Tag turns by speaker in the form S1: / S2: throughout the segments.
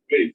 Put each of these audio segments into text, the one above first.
S1: Please.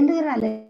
S1: ఎందుకు రాలేదు?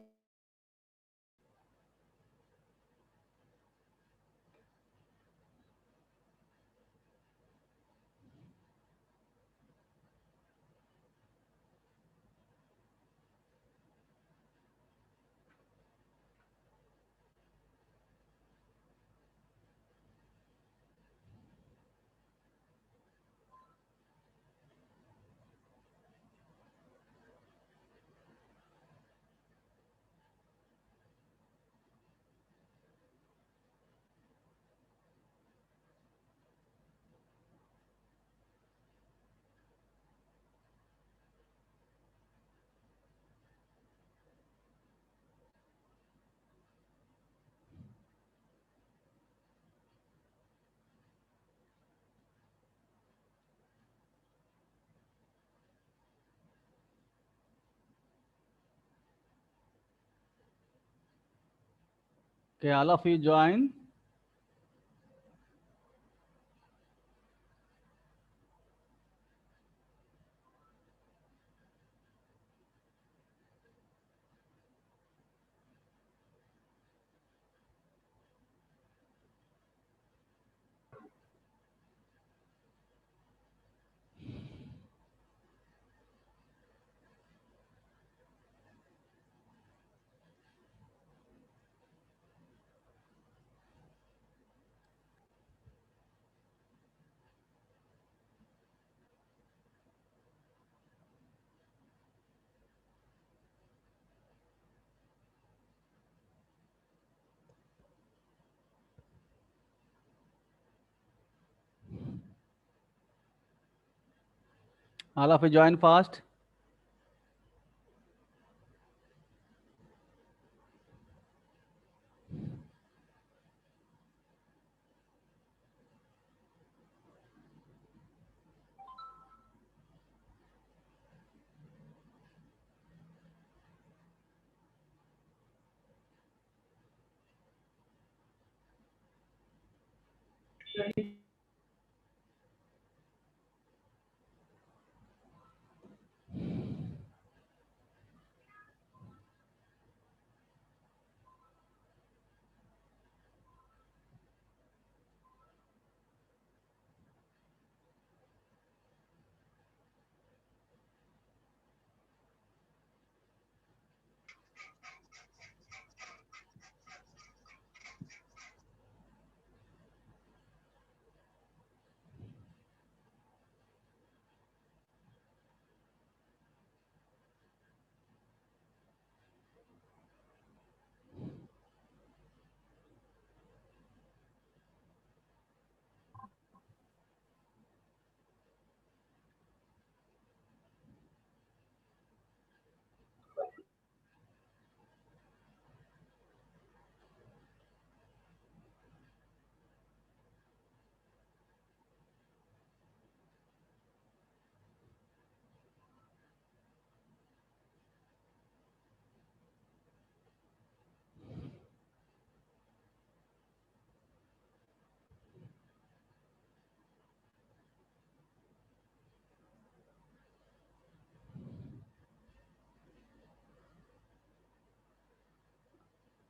S2: Okay, all of you join. All of you join fast.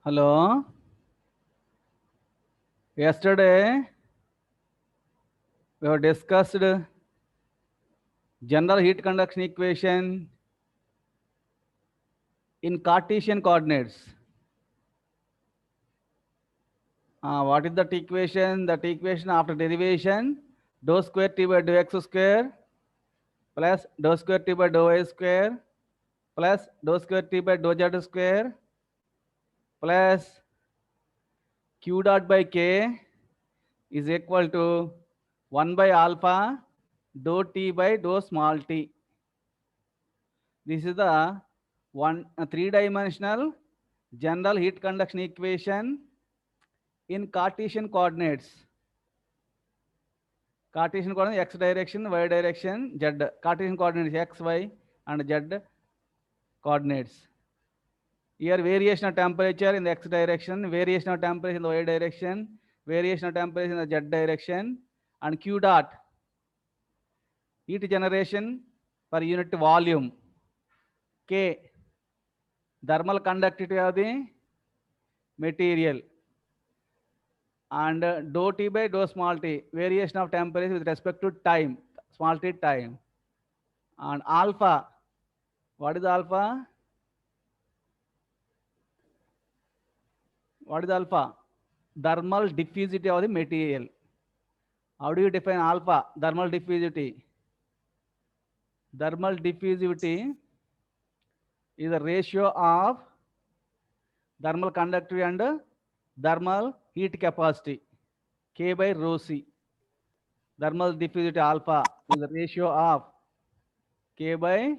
S2: Hello. Yesterday we have discussed general heat conduction equation in Cartesian coordinates. What is that equation? That equation after derivation, dou square t by dou x square plus dou square t by dou y square plus dou square t by dou z square plus q dot by k is equal to 1 by alpha dou t by dou small t. This is the three-dimensional general heat conduction equation in Cartesian coordinates. Cartesian coordinates x direction, y direction, z. Cartesian coordinates x, y, and z coordinates. Here variation of temperature in the x direction, variation of temperature in the y direction, variation of temperature in the z direction, and q dot, heat generation per unit volume, k, thermal conductivity of the material, and dou T by dou small t, variation of temperature with respect to time, small t time. And alpha, what is alpha? What is alpha? Thermal diffusivity of the material. How do you define alpha? Thermal diffusivity. Thermal diffusivity is a ratio of thermal conductivity and thermal heat capacity, K by rho C. Thermal diffusivity alpha is the ratio of K by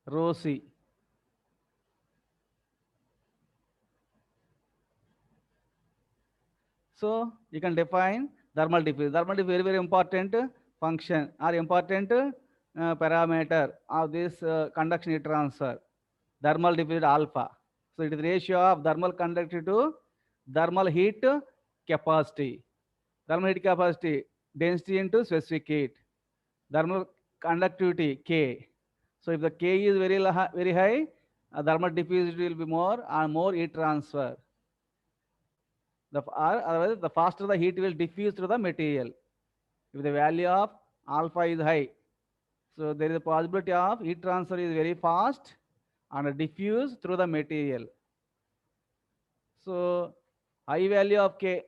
S2: rho C. So you can define thermal diffusivity. Thermal diffusivity is very, very important function or important parameter of this conduction heat transfer. Thermal diffusivity alpha. So it is the ratio of thermal conductivity to thermal heat capacity. Thermal heat capacity, density into specific heat. Thermal conductivity, K. So if the K is very high, thermal diffusivity will be more and more heat transfer. Otherwise, the faster the heat will diffuse through the material. If the value of alpha is high, so there is a possibility of heat transfer is very fast and diffuse through the material. So high value of K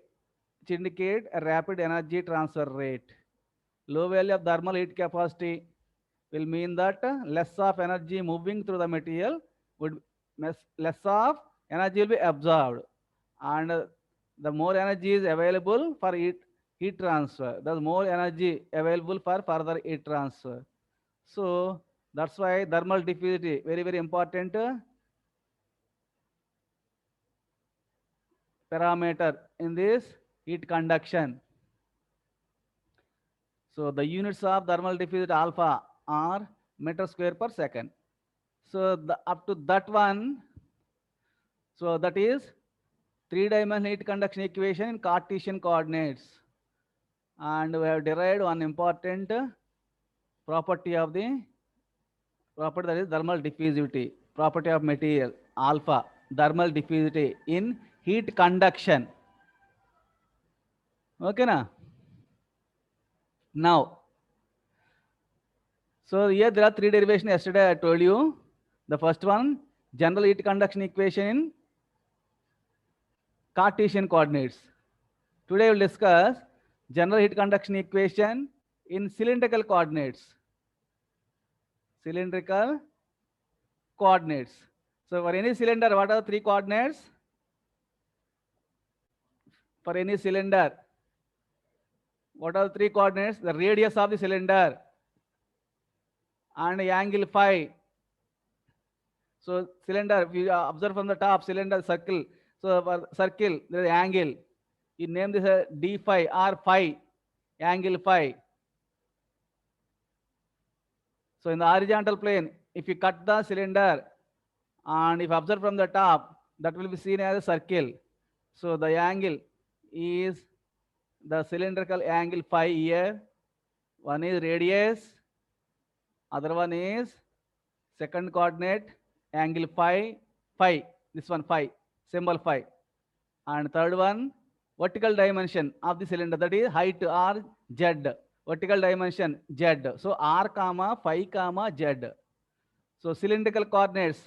S2: indicate a rapid energy transfer rate. Low value of thermal heat capacity will mean that less of energy moving through the material would less of energy will be absorbed, and the more energy is available for heat transfer. There's more energy available for further heat transfer. So that's why thermal diffusivity very, very important parameter in this heat conduction. So the units of thermal diffusivity alpha are meter square per second. So up to that one, so that is three-dimensional heat conduction equation in Cartesian coordinates. And we have derived one important property of the property, that is thermal diffusivity, property of material alpha, thermal diffusivity in heat conduction. Okay, na? Now, so here there are three derivations. Yesterday I told you. The first one, general heat conduction equation in Cartesian coordinates. Today we will discuss general heat conduction equation in cylindrical coordinates. Cylindrical coordinates. So for any cylinder, what are the three coordinates? For any cylinder, what are the three coordinates? The radius of the cylinder and angle phi. So cylinder, if you observe from the top, cylinder circle. So for circle, there is angle. You name this as d phi or phi, angle phi. So in the horizontal plane, if you cut the cylinder and if you observe from the top, that will be seen as a circle. So the angle is the cylindrical angle phi here. One is radius, other one is second coordinate angle phi, this one phi, symbol phi. And third one, vertical dimension of the cylinder, that is height or z, vertical dimension z. So r comma phi comma z. So cylindrical coordinates,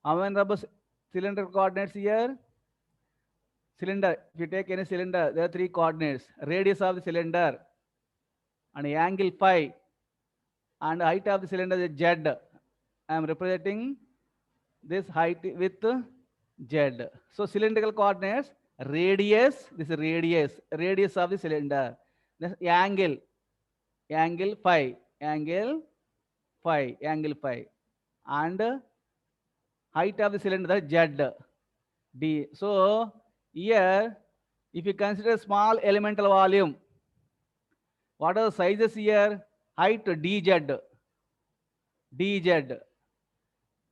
S2: how many numbers cylindrical coordinates here? Cylinder, if you take any cylinder, there are three coordinates: radius of the cylinder and angle phi, and height of the cylinder is z. I am representing this height with z. So cylindrical coordinates, radius, this is radius of the cylinder. This angle phi, angle phi, and height of the cylinder, that z, d. So here, if you consider small elemental volume, what are the sizes here? Height dz,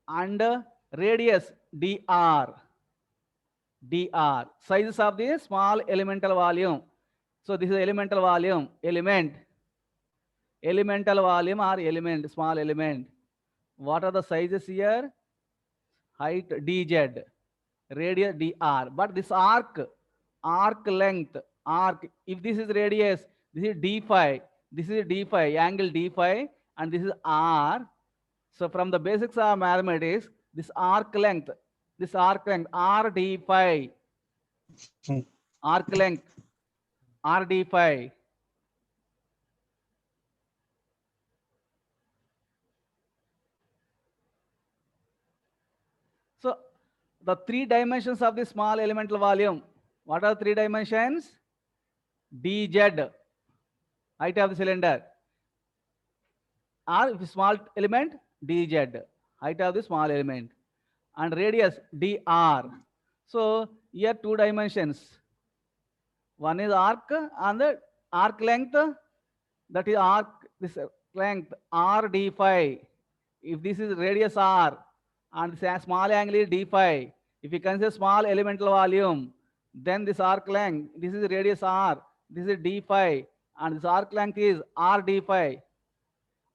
S2: and radius dr. Sizes of the small elemental volume. So this is elemental volume, element. elemental volume or element, small element. What are the sizes here? Height dz, radius dr. But this arc length, if this is radius, this is d phi, this is d phi, angle d phi, and this is r. So from the basics of mathematics, this arc length r d phi, arc length r d phi. So the 3 dimensions of the small elemental volume, what are the 3 dimensions? dz, height of the cylinder, or if small element dz, height of the small element, and radius dr. So here 2 dimensions. One is arc and the arc length, that is arc, this length r d phi. If this is radius r and this small angle is d phi, if you consider small elemental volume, then this arc length, this is radius r, this is d phi, and this arc length is r d phi.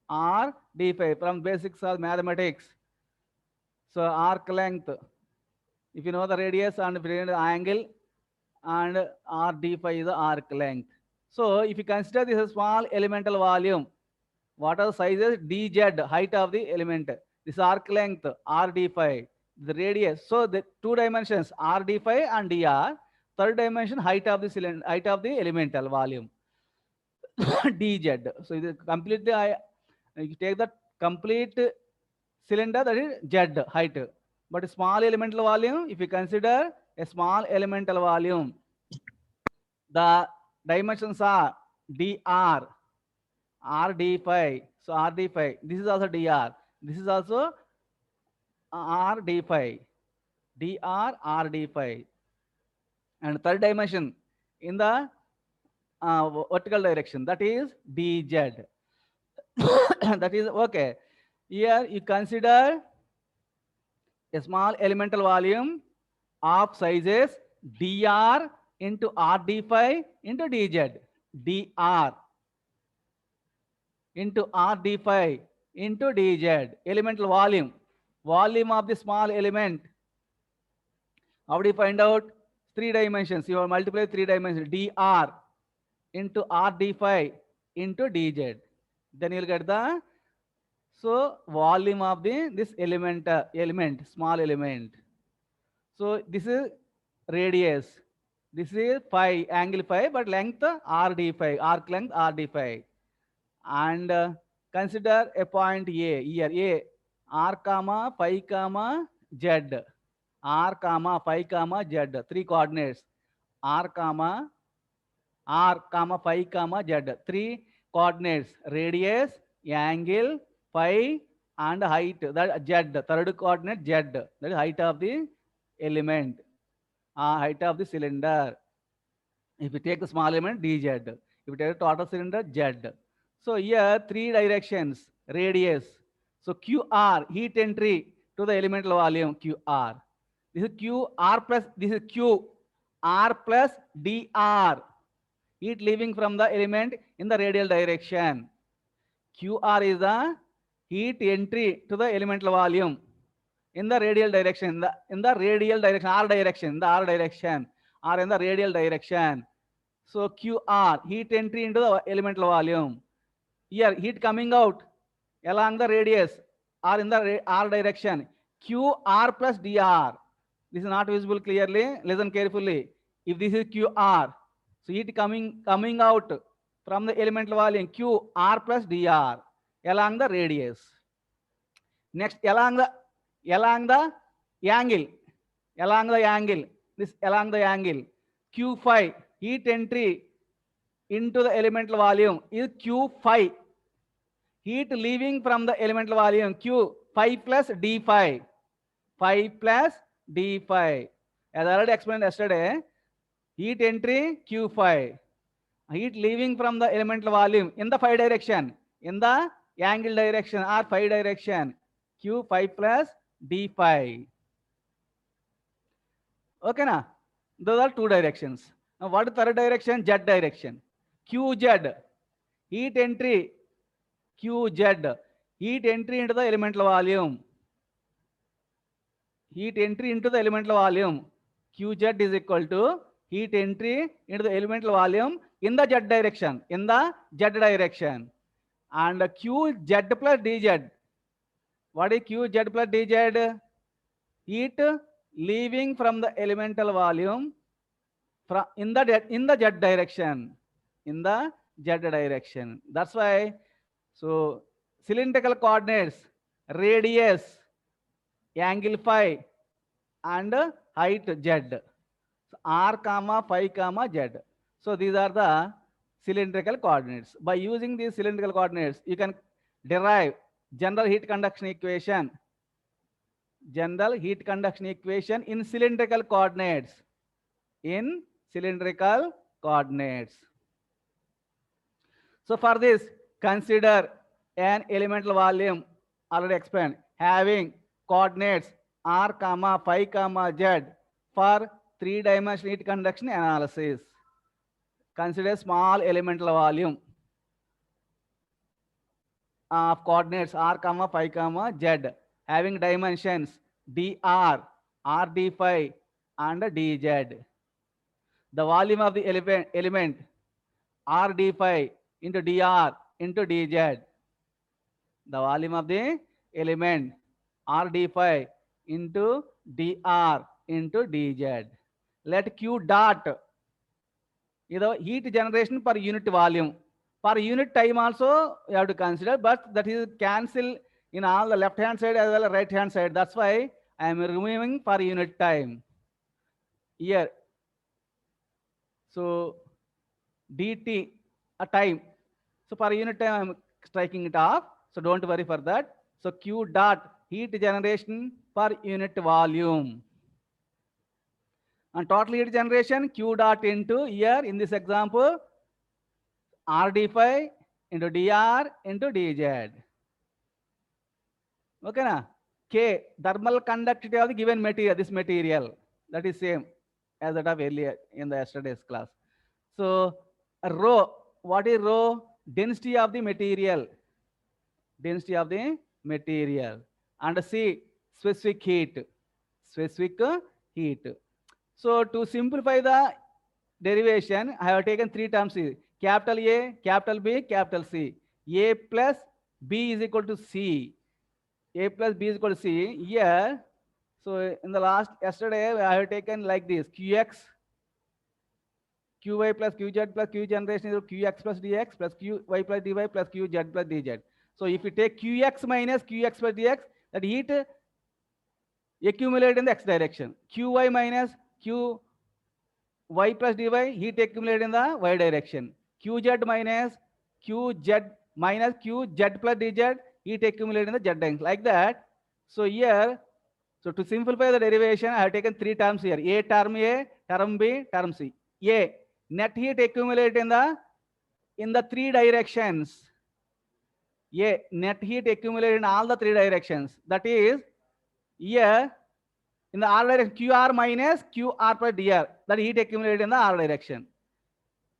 S2: R d phi from basics of mathematics. So arc length, if you know the radius and if you know the angle, and r d phi is the arc length. So if you consider this a small elemental volume, what are the sizes? dz, height of the element. This arc length r d phi, the radius. So the 2 dimensions r d phi and dr. Third dimension height of the cylinder, height of the elemental volume dz. So it is completely you take the complete cylinder, that is z height. But small elemental volume, if you consider a small elemental volume, the dimensions are dr, r d phi. So r d phi. This is also dr. This is also r d phi. dr r d phi. And third dimension in the vertical direction, that is dz. That is okay. Here you consider a small elemental volume of sizes dr into r d phi into dz. dr into r d phi into dz. Elemental volume. Volume of the small element. How do you find out? 3 dimensions. You multiply 3 dimensions. dr into r d phi into dz. Then you'll get the volume of this element, small element. So this is radius. This is phi, angle phi, but length r d phi, arc length r d phi. And consider a point A here, A, r comma phi comma z, r comma phi comma z, 3 coordinates, r comma phi comma z, 3 coordinates, radius, angle, phi, and height, that z, third coordinate z, that is height of the element, height of the cylinder. If you take the small element dz, if you take the total cylinder z. So here 3 directions, radius. So QR, heat entry to the elemental volume QR. This is QR plus, this is Q, R plus dr. Heat leaving from the element in the radial direction. QR is the heat entry to the elemental volume in the radial direction, in the radial direction, R direction, the R direction, or in the radial direction. So QR, heat entry into the elemental volume. Here, heat coming out along the radius or in the R direction. QR plus dr. This is not visible clearly. Listen carefully. If this is QR, so heat coming out from the elemental volume, QR plus dr along the radius. Next, along the angle, this along the angle, Q phi, heat entry into the elemental volume is Q phi. Heat leaving from the elemental volume, Q phi plus d phi. Phi plus d phi. As I already explained yesterday, heat entry Q phi. Heat leaving from the elemental volume in the phi direction, in the angle direction or phi direction, Q phi plus d phi. Okay, na? Those are 2 directions. Now, what is third direction? Z direction. QZ. Heat entry Qz, heat entry into the elemental volume. Heat entry into the elemental volume. Qz is equal to heat entry into the elemental volume in the z direction. In the z direction. And Qz plus dz. What is Qz plus dz? Heat leaving from the elemental volume from in the z direction. In the z direction. That's why. So cylindrical coordinates, radius, angle phi, and height z. So r comma phi comma z. So these are the cylindrical coordinates. By using these cylindrical coordinates, you can derive general heat conduction equation. General heat conduction equation in cylindrical coordinates. In cylindrical coordinates. So for this, consider an elemental volume, already explained, having coordinates r comma phi comma z for three-dimensional heat conduction analysis. Consider small elemental volume of coordinates r comma phi comma z having dimensions dr, r d phi, and dz. The volume of the element r d phi into dr into dz. The volume of the element r d phi into dr into dz. Let q dot is the heat generation per unit volume. Per unit time also you have to consider, but that is cancel in all the left hand side as well as right hand side. That's why I am removing per unit time here. So dt a time. So per unit time I am striking it off. So don't worry for that. So q dot heat generation per unit volume. And total heat generation q dot into here in this example r d phi into dr into dz. Okay na? K thermal conductivity of the given material. This material that is same as that of earlier in the yesterday's class. So rho, what is rho? Density of the material. Density of the material. And C specific heat. Specific heat. So to simplify the derivation, I have taken three terms here. Capital A, capital B, capital C. A plus B is equal to C. A plus B is equal to C. Here, so in the last yesterday, I have taken like this: Qx, Qy plus Qz plus Q generation is Qx plus Dx plus Qy plus Dy plus Qz plus Dz. So if you take Qx minus Qx plus Dx, that heat accumulate in the x direction. Qy minus Qy plus Dy, heat accumulate in the y direction. Qz minus Qz plus Dz, heat accumulate in the z direction. Like that. So here, so to simplify the derivation, I have taken three terms here. A, term B, term C. A, net heat accumulate in the three directions. A, net heat accumulate in all the three directions. That is, here, in the r direction, qr minus qr plus dr, that heat accumulated in the r direction.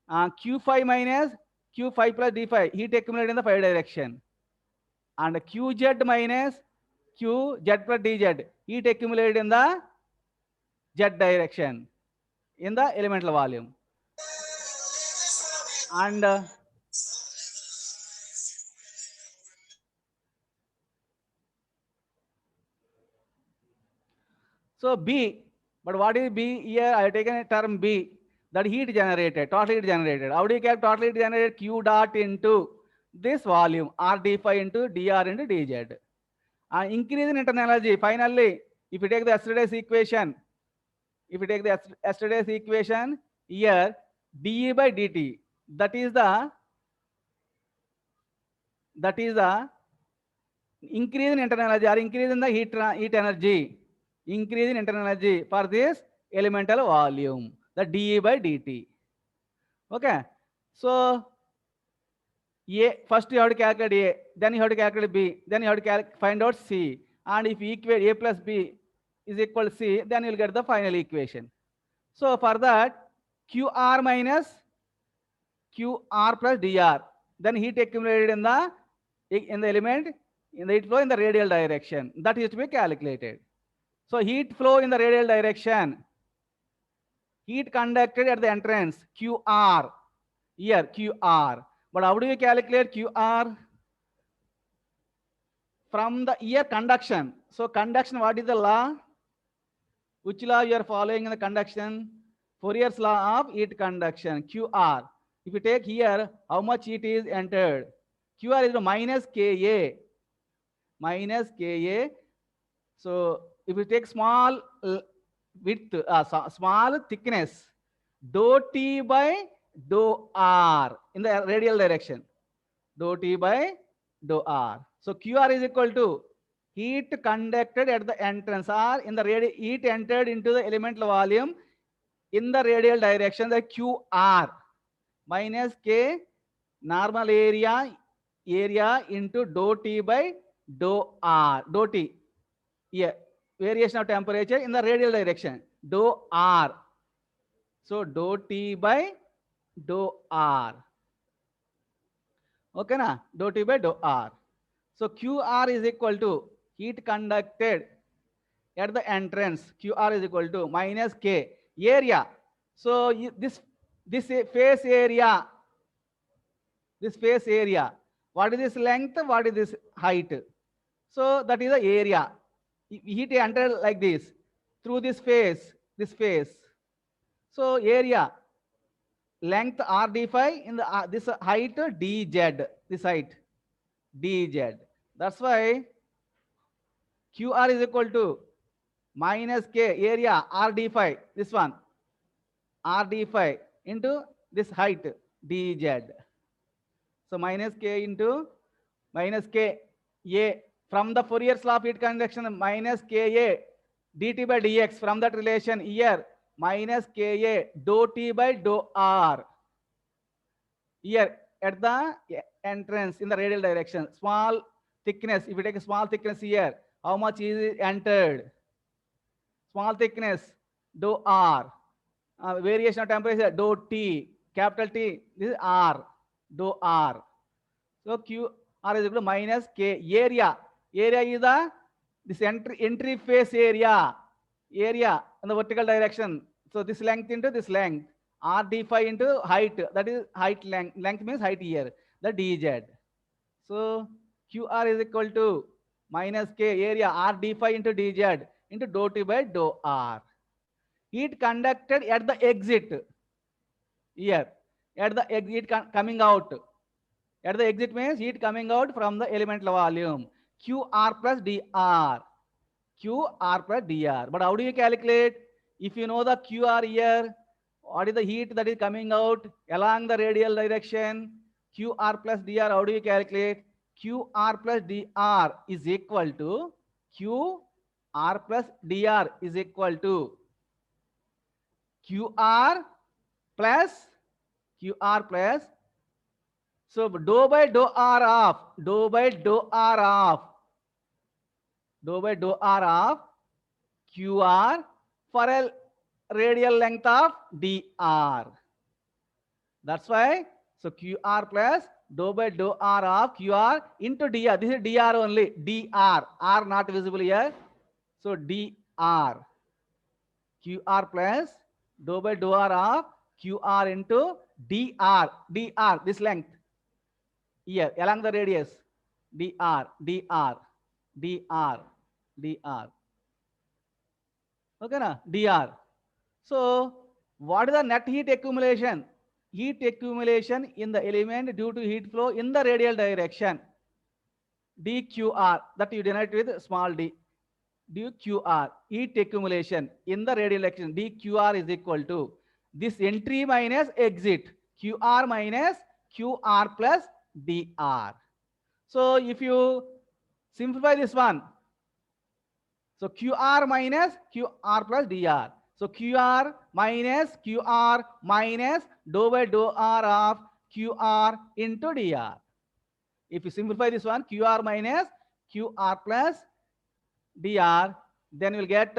S2: Q5 minus q5 plus d5, heat accumulated in the phi direction. And qz minus qz plus dz, heat accumulated in the z direction in the elemental volume. And so B, but what is B here? I have taken a term B, that heat generated, total heat generated. How do you get total heat generated? Q dot into this volume, R d phi into dr into dz. Increase in internal energy. Finally, if you take the yesterday's equation, here dE by dt, that is the increase in internal energy or increase in the heat energy. Increase in internal energy for this elemental volume, the dE by dt. Okay. So A, first you have to calculate A, then you have to calculate B, then you have to find out C. And if you equate A plus B is equal to C, then you'll get the final equation. So for that, QR minus QR plus DR, then heat accumulated in the in the element, in the heat flow in the radial direction. That is to be calculated. So heat flow in the radial direction, heat conducted at the entrance, QR, here QR. But how do you calculate QR? From the here conduction. So conduction, what is the law? Which law you are following in the conduction? Fourier's law of heat conduction, QR. If you take here, how much heat is entered? QR is minus Ka, minus Ka. So if you take small width, small thickness, dou T by dou R in the radial direction, dou T by dou R. So QR is equal to heat conducted at the entrance or in the heat entered into the elemental volume in the radial direction, the QR minus K normal area into dou T by dou R, dou T. Yeah, variation of temperature in the radial direction, dou R. So dou T by dou R. Okay na? Dou T by dou R. So QR is equal to heat conducted at the entrance. QR is equal to minus K area. So this face area, this face area. What is this length? What is this height? So that is the area. Heat entered like this through this face, this face. So area, length R d5 in the this height dz, this height dz. That's why QR is equal to minus K area R d5, this one R d5 into this height dz. So minus K into minus K A from the Fourier's law of heat conduction, minus Ka dt by dx, from that relation here minus Ka dou T by dou R here at the entrance in the radial direction. Small thickness, if you take a small thickness here, how much is entered? Small thickness dou R, variation of temperature dou T, capital T, this is R, dou R. So QR is equal to minus K area. Area is the this entry face area in the vertical direction. So this length into this length, R d5 into height, that is height length. Length means height here, the dz. So QR is equal to minus K area R d5 into dz into dou T by dou R. Heat conducted at the exit here, at the exit coming out. At the exit means heat coming out from the elemental volume, QR plus dr. QR plus dr. But how do you calculate? If you know the QR here, what is the heat that is coming out along the radial direction? QR plus dr, how do you calculate? QR plus dr is equal to QR plus dr is equal to QR plus so dou by dou R of QR for a radial length of dr. That's why, so QR plus dou by dou R of QR into dr. This is dr only, dr. R not visible here. So dr. QR plus dou by dou R of QR into dr, this length here along the radius, dr. Okay na, dr. So what is the net heat accumulation? Heat accumulation in the element due to heat flow in the radial direction, dqr, that you denote with small d. dqr, heat accumulation in the radial direction, dqr is equal to this entry minus exit, qr minus qr plus dr. So if you simplify this one, so QR minus QR plus dr. So QR minus dou by dou R of QR into dr. If you simplify this one, QR minus QR plus dr, then we'll get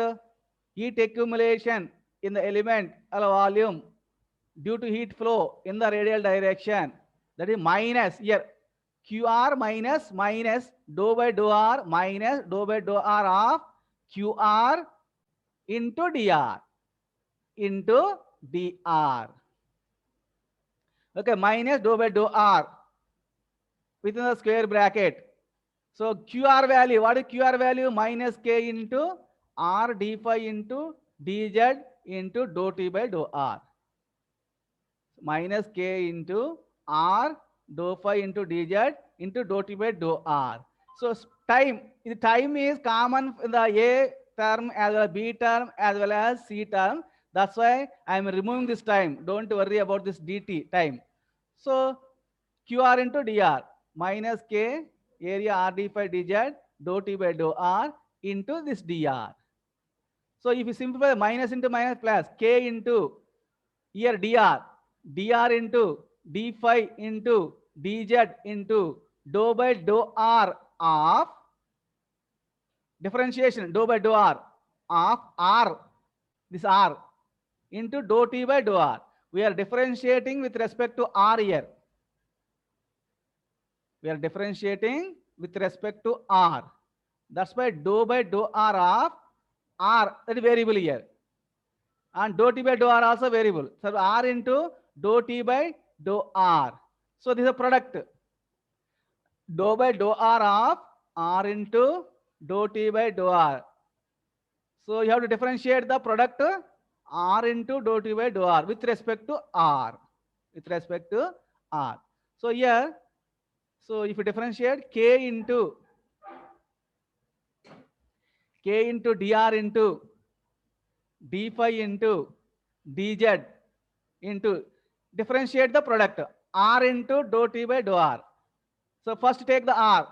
S2: heat accumulation in the element volume due to heat flow in the radial direction. That is minus here. QR minus dou by dou R minus dou by dou R of QR into dr. Okay, minus dou by dou R within the square bracket. So QR value, what is QR value? Minus K into R d phi into dz into dou T by dou R. Minus K into R dou phi into dz into dou T by dou R. So time, the time is common in the A term as well as B term as well as C term. That's why I am removing this time. Don't worry about this dt time. So QR into dr minus K area R d phi dz dou T by dou R into this dr. So if you simplify minus into minus plus K into here dr into d phi into dz into dou by dou R of differentiation dou by dou R of R, this R into dou T by dou R. We are differentiating with respect to R here. We are differentiating with respect to R. That's why dou by dou R of R, that is variable here. And dou T by dou R also variable. So R into dou T by dou R. So this is a product. Dou by dou R of R into dou T by dou R. So you have to differentiate the product R into dou T by dou R with respect to R. With respect to R. So here, so if you differentiate K into dr into d phi into dz into differentiate the product R into dou T by dou R. So first take the R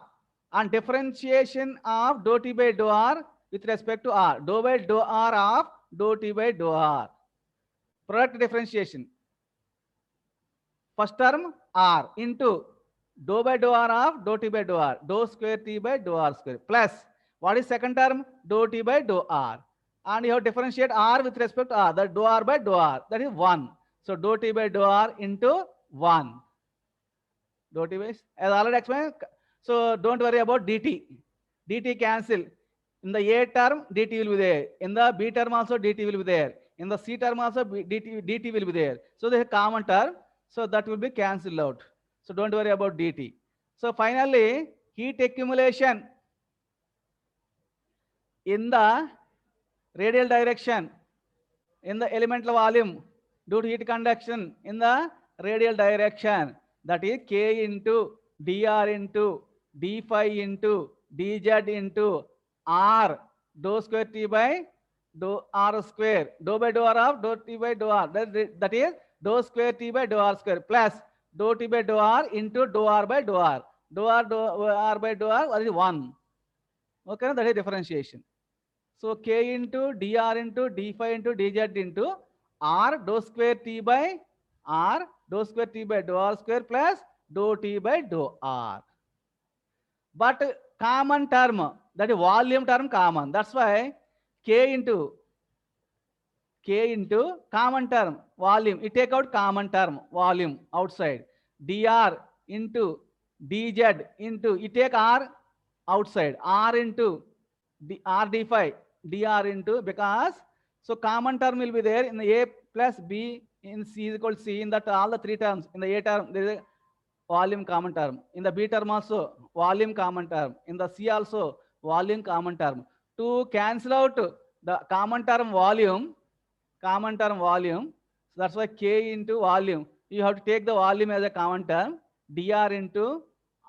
S2: and differentiation of dou T by dou R with respect to R. Dou by dou R of dou T by dou R. Product differentiation. First term R into dou by dou R of dou T by dou R. Dou square T by dou R square plus what is second term? Dou T by dou R. And you have to differentiate R with respect to R. That dou R by dou R. That is 1. So dou T by dou R into 1. Dou T by, as already explained. So don't worry about dt. dt cancel. In the A term, dt will be there. In the B term also, dt will be there. In the C term also, dt will be there. So there is a common term. So that will be cancelled out. So don't worry about dt. So finally, heat accumulation in the radial direction in the elemental volume due to heat conduction in the radial direction, that is K into dr into d phi into dz into R dou square T by dou R square, dou by dou R of dou T by dou R, that is dou square T by dou R square plus dou T by dou R into dou R by dou R. Dou R by dou R, that is 1. Okay, that is differentiation. So K into dr into d phi into dz into R dou square T by R dou square T by dou R square plus dou T by dou R. But common term, that is volume term common. That's why K into common term volume. You take out common term volume outside. dr into dz into, you take R outside. R into R d phi dr into, because so common term will be there in the A plus B in C is equal to C, in that all the three terms. In the A term there is a volume common term. In the B term also volume common term. In the C also volume common term. To cancel out the common term volume, so that's why K into volume. You have to take the volume as a common term. dr into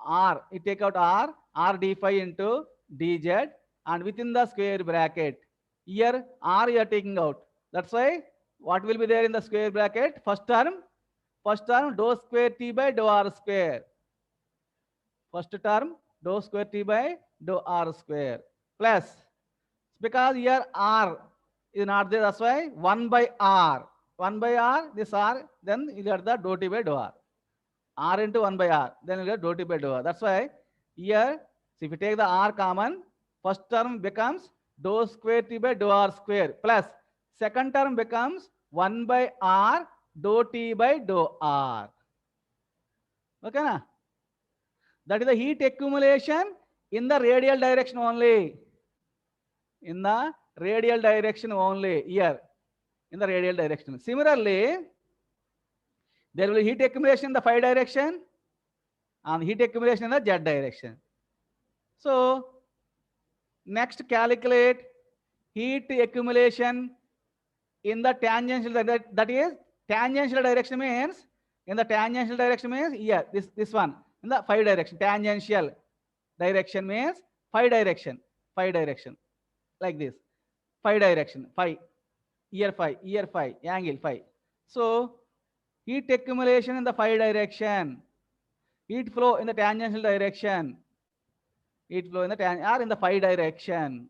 S2: R, you take out R d phi into dz, and within the square bracket. Here R you are taking out. That's why what will be there in the square bracket? First term dou square T by dou R square. First term dou square T by dou R square plus, because here R is not there, that's why 1 by R. 1 by R, this R, then you get the dou T by dou R. R into 1 by R, then you get dou T by dou R. That's why here, so if you take the R common, first term becomes dou square T by dou R square plus second term becomes 1 by R dou T by dou R. Okay na? That is the heat accumulation in the radial direction only. In the radial direction only, here, in the radial direction. Similarly, there will be heat accumulation in the phi direction and heat accumulation in the z direction. So, next calculate heat accumulation in the tangential, that is tangential direction means, in the tangential direction means, yeah, this one, in the phi direction. Tangential direction means phi direction, like this, phi direction, phi, year phi, angle phi. So heat accumulation in the phi direction, heat flow in the tangential direction, heat flow in the or in the phi direction.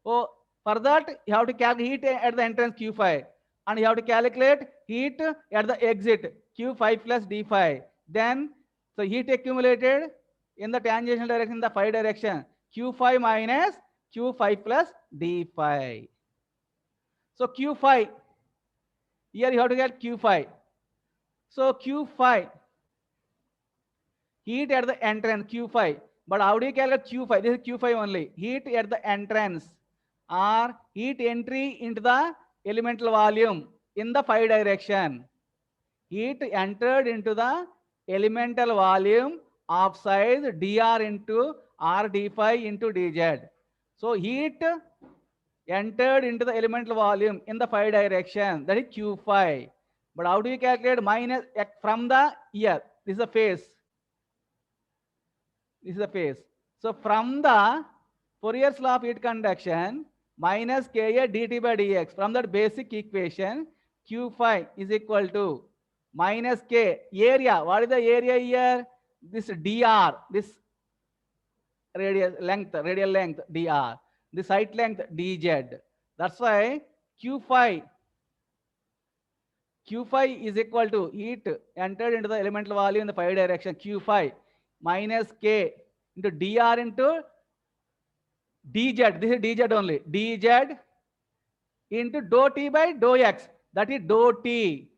S2: So for that, you have to calculate heat at the entrance Q phi, and you have to calculate heat at the exit Q phi plus D phi. Then, so heat accumulated in the tangential direction, the phi direction, Q phi minus Q phi plus D phi. So Q phi, here you have to get Q phi. So Q phi, heat at the entrance Q phi. But how do you calculate Q phi? This is Q phi only. Heat at the entrance or heat entry into the elemental volume in the phi direction. Heat entered into the elemental volume of size dr into r d phi into dz. So heat entered into the elemental volume in the phi direction, that is Q phi. But how do you calculate minus from the here? This is the phase. This is the phase. So from the Fourier's law of heat conduction, minus Ka dt by dx, from that basic equation, Q phi is equal to minus K area. What is the area here? This dr, this radial length dr, this height length dz. That's why Q phi is equal to heat entered into the elemental volume in the phi direction, Q phi minus K into dr into dz. This is dz only. dz into dou t by dou x. That is dou t.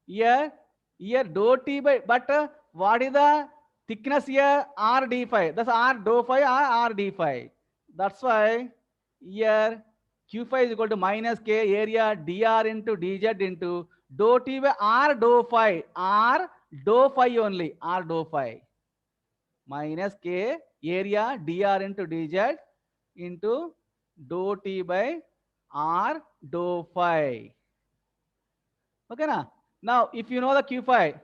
S2: Here dou t by, but what is the thickness here? R d phi. That's R dou phi or R d phi. That's why here Q phi is equal to minus K area dr into dz into dou t by R dou phi. R dou phi only. R dou phi. Minus K area dr into dz into dou t by R dou phi. Okay, na? Now, if you know the Q phi,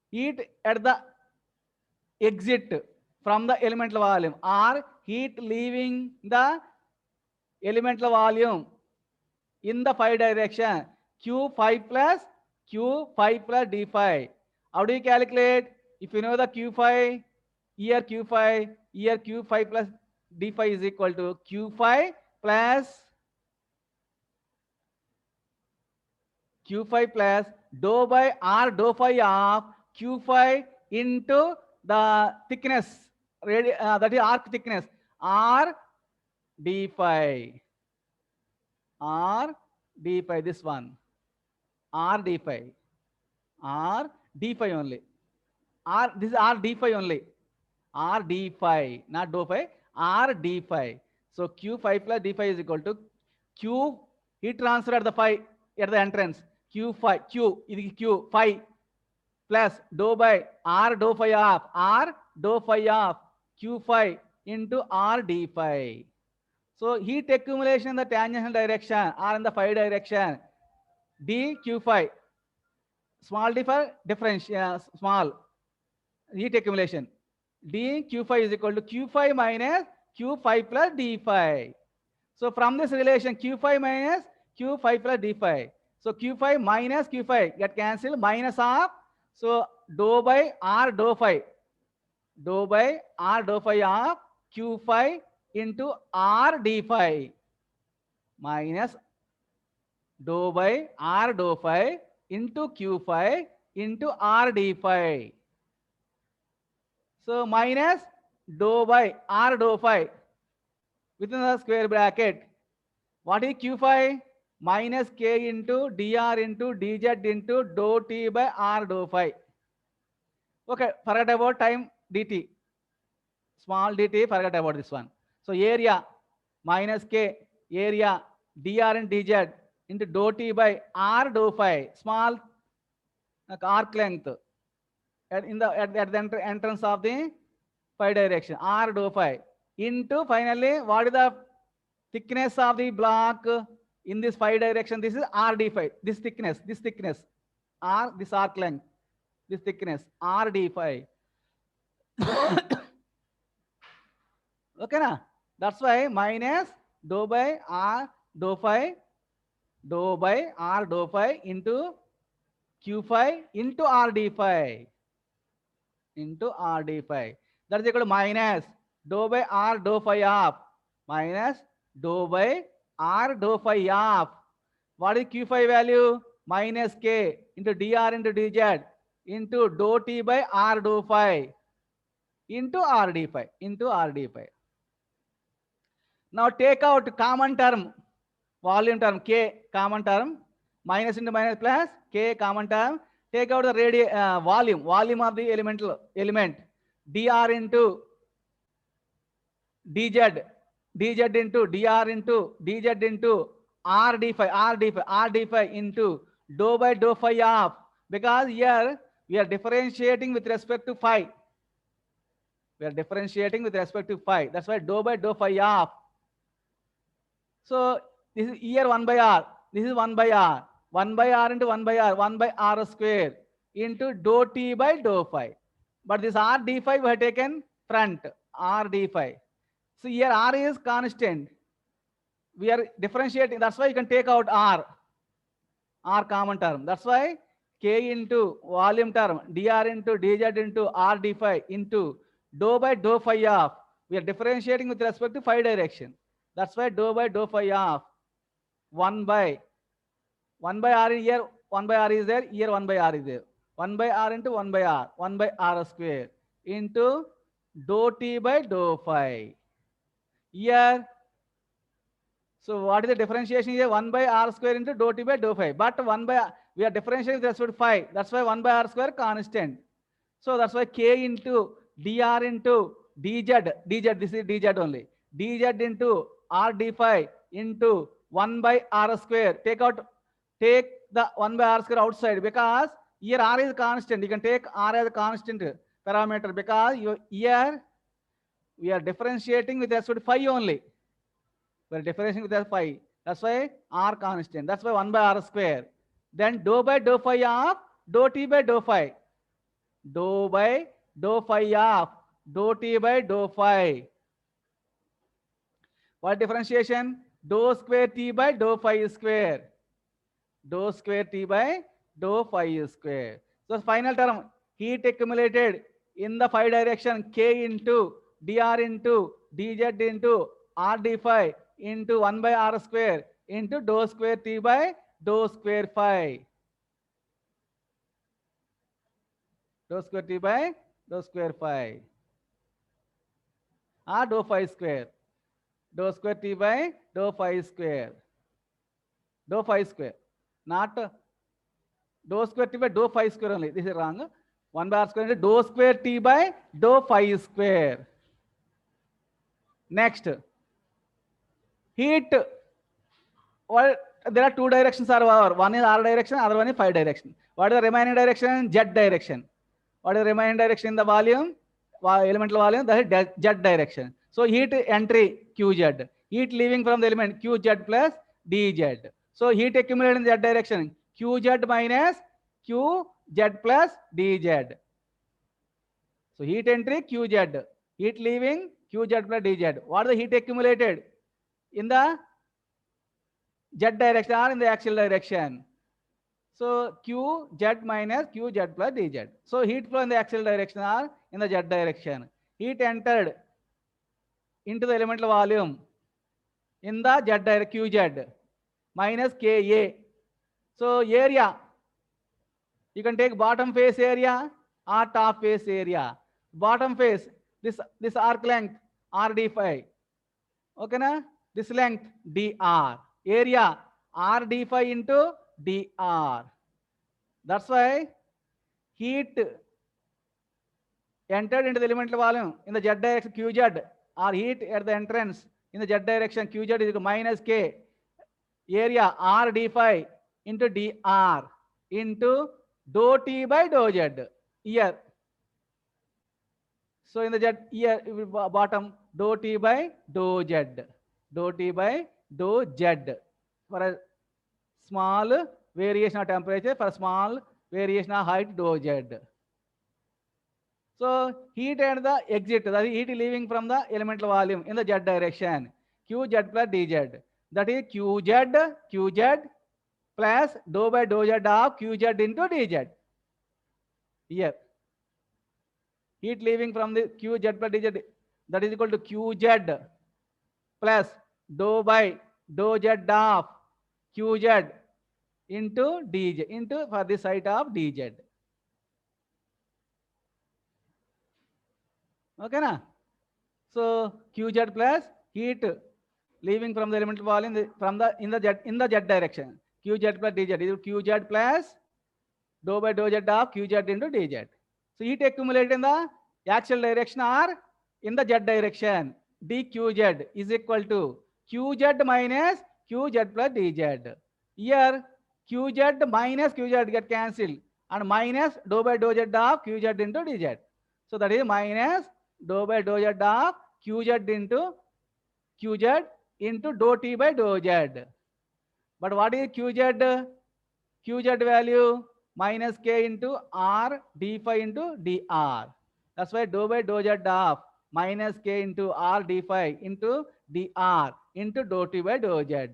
S2: heat at the exit from the elemental volume or heat leaving the elemental volume in the phi direction, Q phi plus D phi. How do you calculate? If you know the Q phi, here Q phi plus D phi is equal to Q phi plus dou by R dou phi of Q phi into the thickness, that is arc thickness, R d phi. This one. R d phi only. This is R d phi only. R d phi, not dou phi, R d phi. So Q phi plus D phi is equal to Q heat transfer at the phi at the entrance. Q phi, Q phi plus dou by R dou phi of Q phi into R d phi. So heat accumulation in the tangential direction or in the phi direction, d Q phi, small d for differential, small heat accumulation, d Q phi is equal to Q phi minus Q phi plus D phi. So from this relation, Q phi minus Q phi plus D phi. So Q phi minus Q phi get cancelled, minus of, so dou by R dou phi of Q phi into R d phi minus dou by R dou phi into Q phi into R d phi. So minus dou by R dou phi within the square bracket. What is Q phi? Minus K into dr into dz into dou t by R dou phi. Okay, forget about time dt. Small dt, forget about this one. So area minus k, area dr and dz into dou t by r dou phi, small arc length at the entrance of the phi direction, r dou phi, into finally what is the thickness of the block in this phi direction? This is r d phi. This thickness, r, this arc length, this thickness, r d phi. Okay, na? That's why minus dou by r dou phi, dou by r dou phi into q phi into r d phi, into r d phi. That is equal to minus dou by r dou phi of, minus dou by r dou phi of. What is q phi value? Minus k into dr into dz into dou t by r dou phi into r d phi, into r d phi. Now take out common term, volume term, k common term, minus into minus plus, k common term. Take out the volume of the element, dr into dz, dz into dr into dz into r d phi into dou by dou phi of, because here we are differentiating with respect to phi. We are differentiating with respect to phi. That's why dou by dou phi of. So this is here 1 by r. This is 1 by r. 1 by r into 1 by r. 1 by r square into dou t by dou phi. But this r d phi we have taken front. R d phi. So here r is constant. We are differentiating. That's why you can take out r. R common term. That's why k into volume term, dr into dz into r d phi into dou by dou phi of. We are differentiating with respect to phi direction. That's why dou by dou phi of 1 by r is here, 1 by r is there, here 1 by r is there. 1 by r into 1 by r, 1 by r square into dou t by dou phi. Here, so what is the differentiation here? 1 by r square into dou t by dou phi. But 1 by, we are differentiating with respect to phi. That's why 1 by r square constant. So that's why k into dr into dz, this is dz only. dz into r d phi into 1 by r square. Take the 1 by r square outside, because here r is constant. You can take r as a constant parameter, because here we are differentiating with respect to phi only. We are differentiating with respect to phi. That's why r constant. That's why 1 by r square. Then dou by dou phi of dou t by dou phi. Dou by dou phi of dou t by dou phi. What differentiation? Dou square t by dou phi square. Dou square t by dou phi square. So final term, heat accumulated in the phi direction, k into dr into dz into r d phi into 1 by r square into dou square t by dou square phi. Dou square t by dou square phi. Or dou phi square. Dou square t by dou phi square. Dou phi square. Not dou square t by dou phi square only. This is wrong. 1 by r square into dou square t by dou phi square. Next, heat. Well, there are two directions are over. One is r direction, other one is phi direction. What is the remaining direction? Z direction. What is the remaining direction in the volume? Elemental volume, that is z direction. So heat entry qz, heat leaving from the element qz plus dz. So heat accumulated in z direction, qz minus qz plus dz. So heat entry qz, heat leaving qz plus dz. What is the heat accumulated in the z direction or in the axial direction? So qz minus qz plus dz. So heat flow in the axial direction or in the z direction. Heat entered into the elemental volume in the z direction, qz minus ka. So area, you can take bottom face area or top face area. Bottom face, this arc length r d phi. Okay na? This length dr. Area r d phi into dr. That's why heat entered into the elemental volume in the z direction qz, or heat at the entrance in the z direction qz is equal to minus k area r d phi into dr into dou t by dou z here. So in the z here bottom dou t by dou z, dou t by dou z for a small variation of temperature, for a small variation of height dou z. So heat and the exit, that is heat leaving from the elemental volume in the z direction, qz plus dz. That is qz plus dou by dou z of qz into dz. Here, heat leaving from the qz plus dz, that is equal to qz plus dou by dou z of qz into dz, into for the site of dz. Okay na? So qz plus heat leaving from the elemental volume in the z direction, qz plus dz is qz plus dou by dou z of qz into dz. So heat accumulated in the axial direction or in the z direction, dqz is equal to qz minus qz plus dz. Here qz minus qz get cancelled and minus dou by dou z of qz into dz. So that is minus dou by dou z of qz into dou t by dou z. But what is qz? Qz value minus k into r d phi into dr. That's why dou by dou z of minus k into r d phi into dr into dou t by dou z.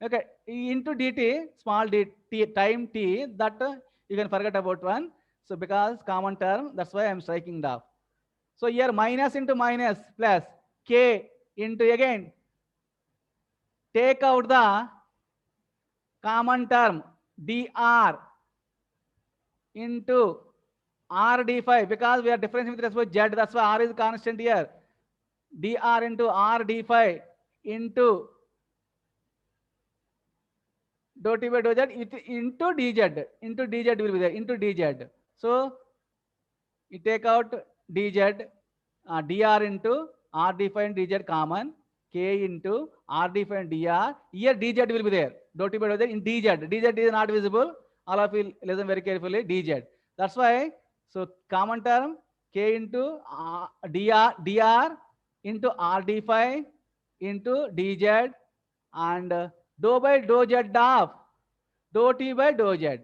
S2: Okay, into dt, small dt, time t, that you can forget about one. So because common term, that's why I'm striking it off. So here minus into minus plus k into, again take out the common term dr into r d phi, because we are differentiating with respect to z, that's why r is constant here. Dr into r d phi into dou t by dou z into dz, into dz will be there, into dz. So you take out dz, dr into r d phi and dz common, k into r d phi and dr. Here dz will be there, dou t by dou z in dz. Dz is not visible. All of you listen very carefully. Dz. That's why. So common term k into dr into r d phi into dz and dou by dou z of dou t by dou z.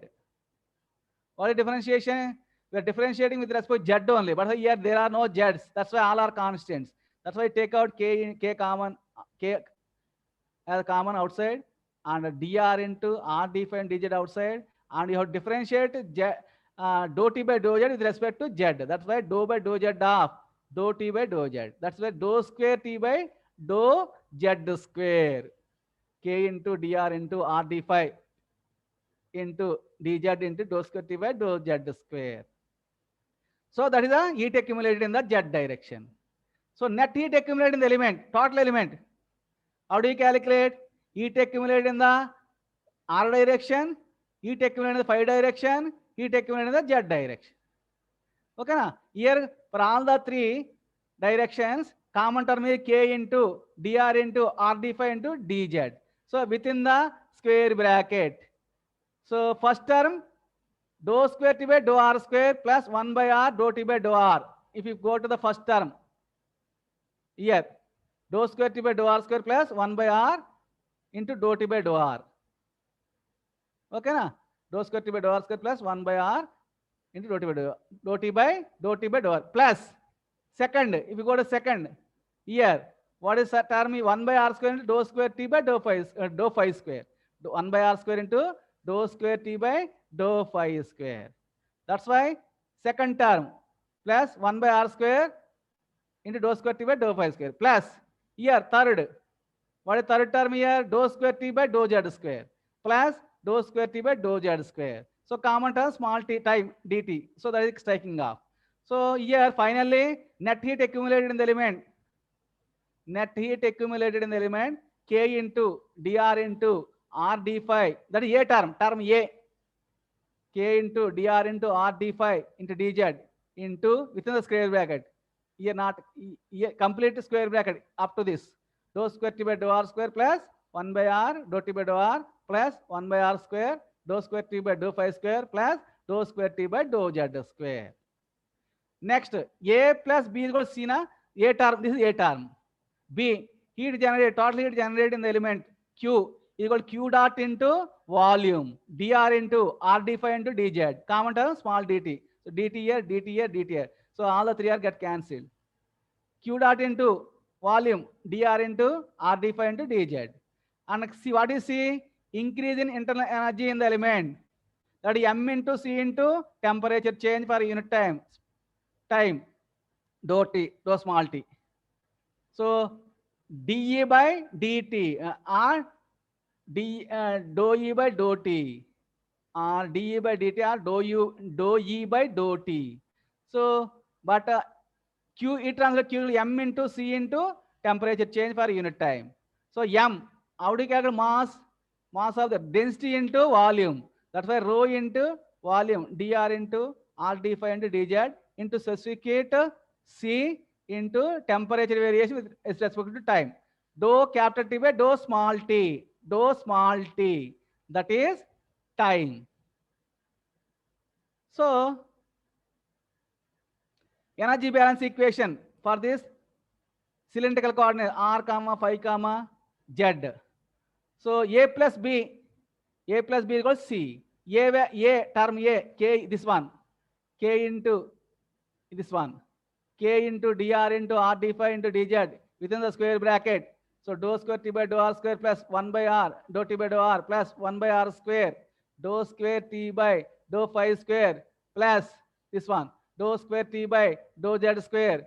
S2: What is differentiation? We are differentiating with respect to z only, but here there are no z's. That's why all are constants. That's why take out k common, k as common outside, and dr into r d phi and dz outside, and you have to differentiate dou t by dou z with respect to z. That's why dou by dou z of dou t by dou z. That's why dou square t by dou z square, k into dr into r d phi into dz into dou square t by dou z square. So that is the heat accumulated in the z direction. So net heat accumulated in the element, total element. How do you calculate? Heat accumulated in the r direction, heat accumulated in the phi direction, heat accumulated in the z direction. Okay na? Here for all the three directions, common term is k into dr into r d phi into dz. So within the square bracket. So first term dou square t by dou r square plus 1 by r dou t by dou r. If you go to the first term, here dou square t by dou r square plus 1 by r into dou t by dou r. Okay na? Dou square t by dou r square plus 1 by r into dou t by dou r. Dou t by dou r plus second. If you go to second, here what is that term? 1 by r square into dou square t by dou phi square. 1 by r square into dou square t by dou phi square. That's why second term plus 1 by r square into dou square t by dou phi square plus here third. What is third term here? Dou square t by dou z square plus dou square t by dou z square. So common term small t time dt. So that is striking off. So here finally net heat accumulated in the element. Net heat accumulated in the element k into dr into r d phi. That is a term, term a. K into dr into r d phi into dz into within the square bracket. Here not here complete square bracket up to this. Dou square t by dou r square plus 1 by r dou t by dou r plus 1 by r square dou square t by dou phi square plus dou square t by dou z square. Next, a plus b is equal to c na a term. This is a term. B, heat generated, total heat generated in the element Q is equal to Q dot into volume, dr into r d phi into dz. Common term small dt. So dt here, dt here, dt here. So all the three are get cancelled. Q dot into volume, dr into r d phi into dz. And see what is C? Increase in internal energy in the element. That is m into C into temperature change per unit time. Dou t, dou small t. So dE by dt or dou E by dou t or dE by dt or dou E by dou t. So but Q E translate Q m into C into temperature change per unit time. So m, how do you calculate mass? Mass of the density into volume. That's why rho into volume, dr into r d phi into dz into specific C into temperature variation with respect to time. Dou capital T by dou small t. Dou small t. That is time. So energy balance equation for this cylindrical coordinate r comma phi comma z. So a plus b equals c. A term a k this one k into this one k into dr into r d phi into dz within the square bracket. So dou square t by dou r square plus 1 by r dou t by dou r plus 1 by r square dou square t by dou phi square plus this one dou square t by dou z square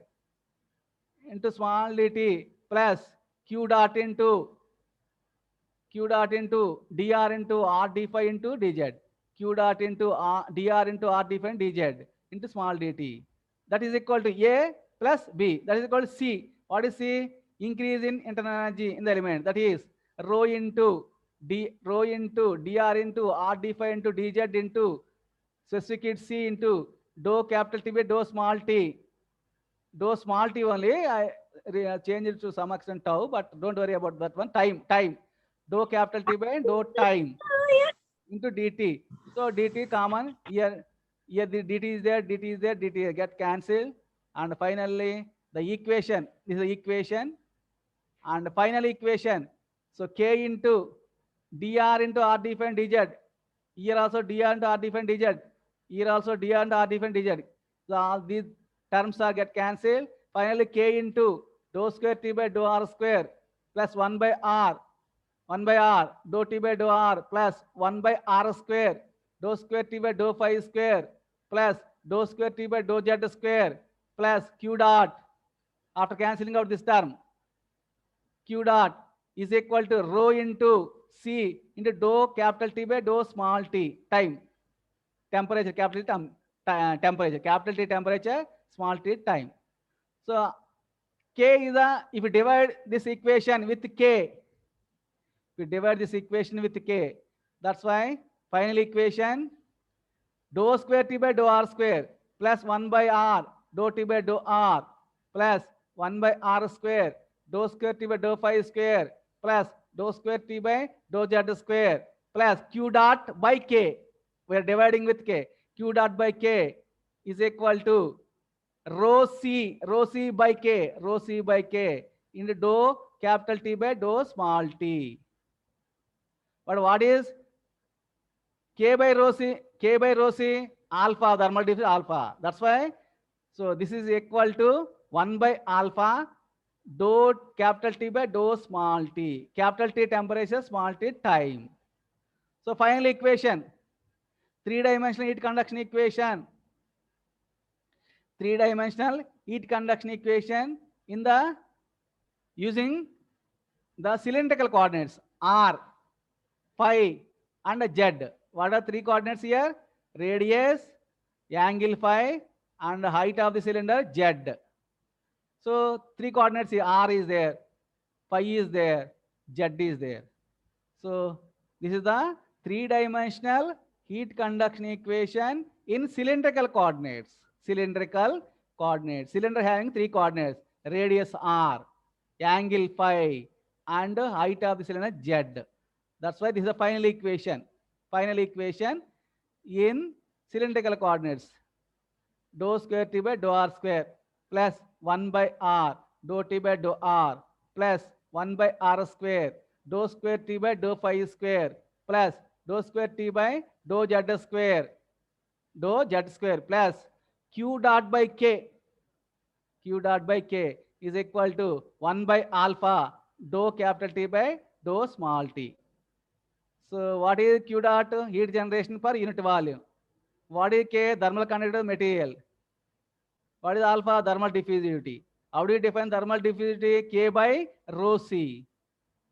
S2: into small dt plus q dot into dr into r d phi into dz. Q dot into dr into r d phi and dz into small dt. That is equal to A plus B. That is equal to C. What is C? Increase in internal energy in the element. That is rho into dr into r d phi into dz into specific heat C into dou capital T by dou small t. Dou small t only. I change it to some extent tau, but don't worry about that one. Time. Dou capital T by dou time into dt. So dt common here. Here the dt is there, dt get cancelled. And finally the equation. This is the equation. And final equation. So k into dr into r d phi and dz. Here also dr into r d phi and dz. Here also dr into r d phi and dz. So all these terms are get cancelled. Finally k into dou square t by dou r square plus 1 by r dou t by dou r plus 1 by r square dou square t by dou phi square plus dou square t by dou z square plus q dot. After cancelling out this term, q dot is equal to rho into c into dou capital T by dou small t time. Temperature, capital T temperature, capital T temperature, small t time. So k is if you divide this equation with k, we divide this equation with k. That's why final equation dou square t by dou r square plus 1 by r dou t by dou r plus 1 by r square dou square t by dou phi square plus dou square t by dou z square plus q dot by k. We are dividing with k. Q dot by k is equal to rho c by k into dou capital T by dou small t. But what is k by rho c alpha, thermal difference alpha. That's why, so this is equal to 1 by alpha dou capital T by dou small t. Capital T temperature, small t time. So final equation, three-dimensional heat conduction equation. Three-dimensional heat conduction equation in the using the cylindrical coordinates r, phi and z. What are three coordinates here? Radius, angle phi and height of the cylinder z. So three coordinates here, r is there, phi is there, z is there. So this is the three-dimensional heat conduction equation in cylindrical coordinates. cylindrical coordinates. Cylinder having 3 coordinates, radius r, angle phi, and height of the cylinder z. That's why this is the final equation. Final equation in cylindrical coordinates. Dou square t by dou r square plus 1 by r dou t by dou r plus 1 by r square dou square t by dou phi square plus dou square t by dou z square plus q dot by k. Q dot by k is equal to 1 by alpha dou capital T by dou small t. So what is Q dot? Heat generation per unit volume. What is K? Thermal conductivity of material. What is alpha? Thermal diffusivity. How do you define thermal diffusivity? K by rho C.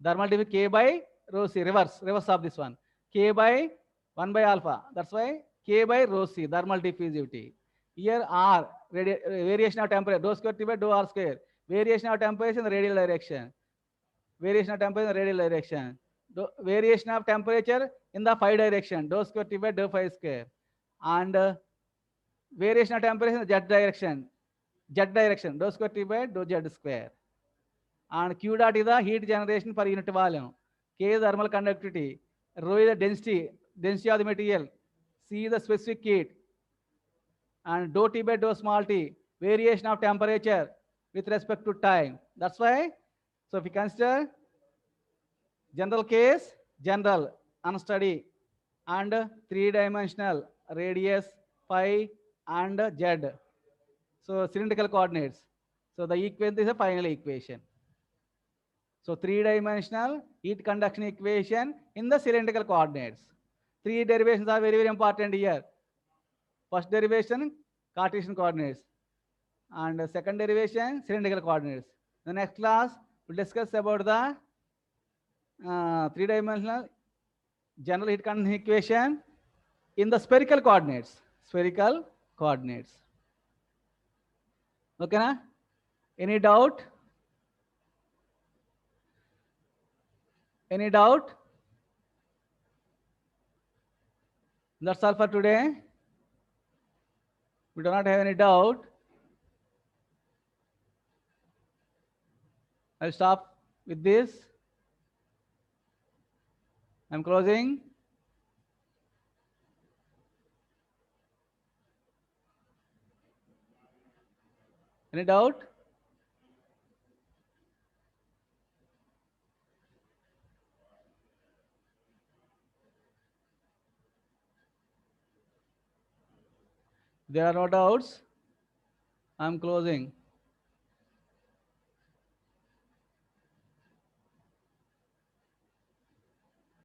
S2: Thermal diffusivity K by rho C. Reverse of this one. K by 1 by alpha. That's why K by rho C. Thermal diffusivity. Here R, variation of temperature. Dou square T by dou R square. Variation of temperature in the radial direction. Variation of temperature in the radial direction. Variation of temperature in the phi direction. Dou square T by dou phi square. And variation of temperature in the z direction, dou square T by dou z square. And Q dot is the heat generation per unit volume. K is thermal conductivity. Rho is the density of the material. C is the specific heat. And dou T by dou small t, variation of temperature with respect to time. That's why, so if you consider general case, general, unsteady, and three-dimensional, radius, phi, and z. So cylindrical coordinates. So the equation is a final equation. So three-dimensional heat conduction equation in the cylindrical coordinates. Three derivations are very, very important here. First derivation, Cartesian coordinates. And second derivation, cylindrical coordinates. The next class, we'll discuss about the three-dimensional general heat conduction equation in the spherical coordinates. Spherical coordinates. Okay, na? Any doubt? Any doubt? That's all for today. We do not have any doubt. I'll stop with this. I'm closing. Any doubt? There are no doubts. I'm closing.